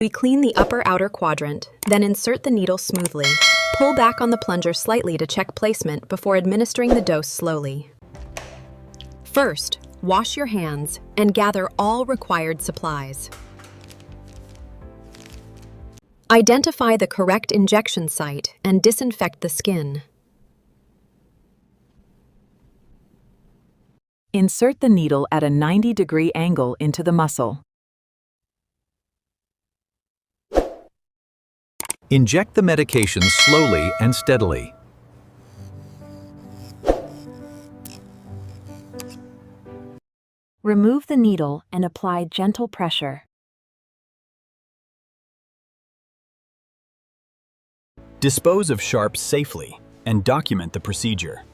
We clean the upper outer quadrant, then insert the needle smoothly. Pull back on the plunger slightly to check placement before administering the dose slowly. First, wash your hands and gather all required supplies. Identify the correct injection site and disinfect the skin. Insert the needle at a 90-degree angle into the muscle. Inject the medication slowly and steadily. Remove the needle and apply gentle pressure. Dispose of sharps safely and document the procedure.